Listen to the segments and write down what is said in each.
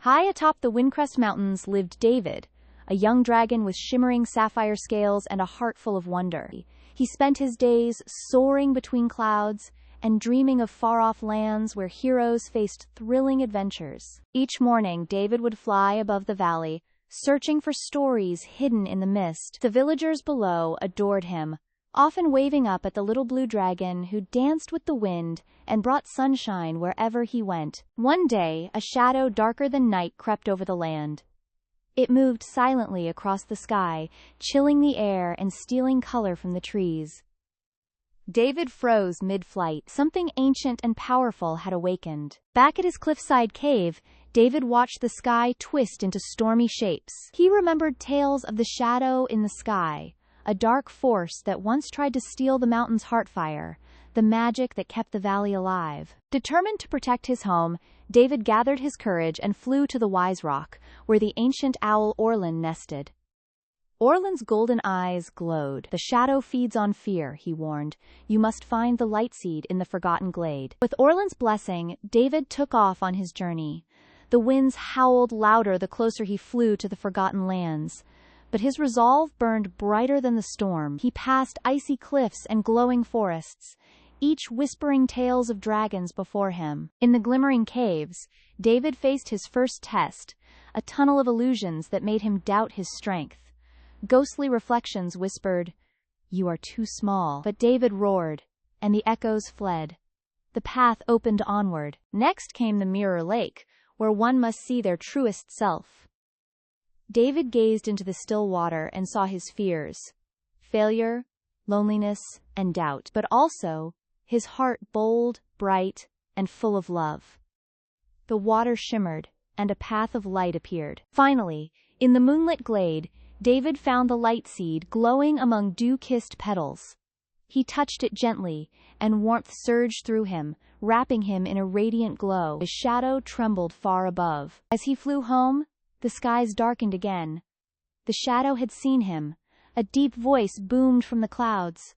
High atop the Windcrest Mountains lived David, a young dragon with shimmering sapphire scales and a heart full of wonder. He spent his days soaring between clouds and dreaming of far-off lands where heroes faced thrilling adventures. Each morning, David would fly above the valley, searching for stories hidden in the mist. The villagers below adored him, often waving up at the little blue dragon who danced with the wind and brought sunshine wherever he went. One day, a shadow darker than night crept over the land. It moved silently across the sky, chilling the air and stealing color from the trees. David froze mid-flight. Something ancient and powerful had awakened. Back at his cliffside cave, David watched the sky twist into stormy shapes. He remembered tales of the shadow in the sky, a dark force that once tried to steal the mountain's heartfire, the magic that kept the valley alive. Determined to protect his home, David gathered his courage and flew to the Wise Rock, where the ancient owl Orlan nested. Orlan's golden eyes glowed. "The shadow feeds on fear," he warned. "You must find the light seed in the forgotten glade." With Orlan's blessing, David took off on his journey. The winds howled louder the closer he flew to the forgotten lands, but his resolve burned brighter than the storm. He passed icy cliffs and glowing forests, each whispering tales of dragons before him. In the glimmering caves, David faced his first test, a tunnel of illusions that made him doubt his strength. Ghostly reflections whispered, "You are too small." But David roared, and the echoes fled. The path opened onward. Next came the Mirror Lake, where one must see their truest self. David gazed into the still water and saw his fears: failure, loneliness, and doubt, but also his heart bold, bright, and full of love. The water shimmered, and a path of light appeared. Finally, in the moonlit glade, David found the light seed glowing among dew-kissed petals. He touched it gently, and warmth surged through him, wrapping him in a radiant glow. His shadow trembled far above. As he flew home, the skies darkened again. The shadow had seen him. A deep voice boomed from the clouds.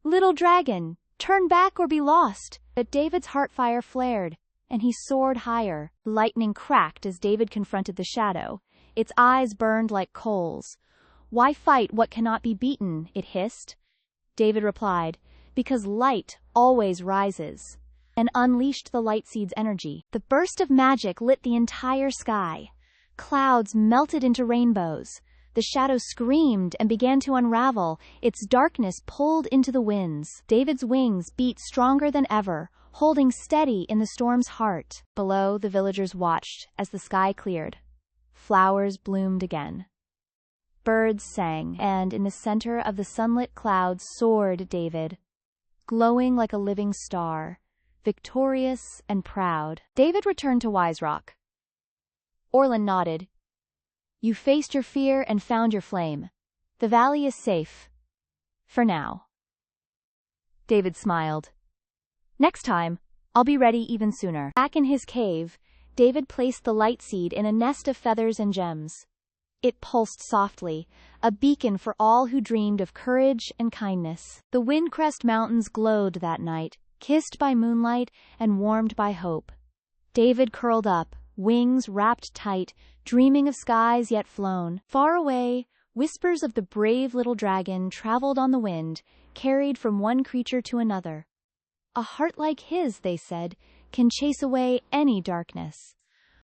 "Little dragon, turn back or be lost." But David's heartfire flared, and he soared higher. Lightning cracked as David confronted the shadow. Its eyes burned like coals. "Why fight what cannot be beaten?" it hissed. David replied, "Because light always rises," and unleashed the light seed's energy. The burst of magic lit the entire sky. Clouds melted into rainbows. The shadow screamed and began to unravel, its darkness pulled into the winds. David's wings beat stronger than ever, holding steady in the storm's heart. Below, the villagers watched as the sky cleared. Flowers bloomed again. Birds sang, and in the center of the sunlit clouds soared David, glowing like a living star, victorious and proud. David returned to Wise Rock. Orlan nodded. "You faced your fear and found your flame. The valley is safe. For now." David smiled. "Next time, I'll be ready even sooner." Back in his cave, David placed the light seed in a nest of feathers and gems. It pulsed softly, a beacon for all who dreamed of courage and kindness. The Windcrest Mountains glowed that night, kissed by moonlight and warmed by hope. David curled up, wings wrapped tight, dreaming of skies yet flown. Far away, whispers of the brave little dragon traveled on the wind, carried from one creature to another. "A heart like his," they said, "can chase away any darkness."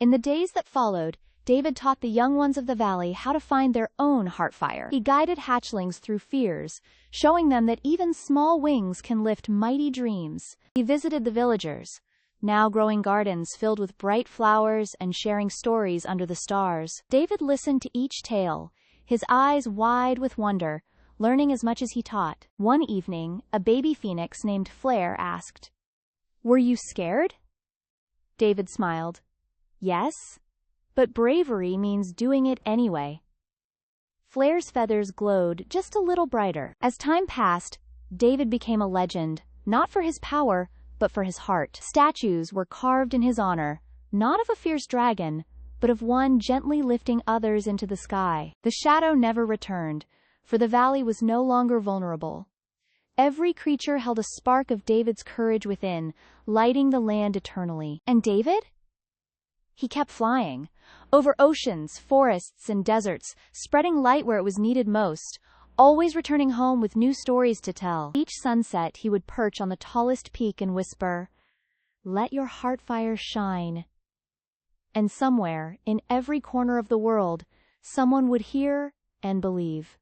In the days that followed, David taught the young ones of the valley how to find their own heartfire. He guided hatchlings through fears, showing them that even small wings can lift mighty dreams. He visited the villagers, now growing gardens filled with bright flowers and sharing stories under the stars. David listened to each tale, his eyes wide with wonder, learning as much as he taught. One evening, a baby phoenix named Flare asked, "Were you scared?" David smiled. "Yes, but bravery means doing it anyway." Flare's feathers glowed just a little brighter. As time passed, David became a legend, not for his power, but for his heart. Statues were carved in his honor, not of a fierce dragon, but of one gently lifting others into the sky. The shadow never returned, for the valley was no longer vulnerable. Every creature held a spark of David's courage within, lighting the land eternally. And David? He kept flying, over oceans, forests, and deserts, spreading light where it was needed most, always returning home with new stories to tell. Each sunset he would perch on the tallest peak and whisper, "Let your heart fire shine." And somewhere, in every corner of the world, someone would hear and believe.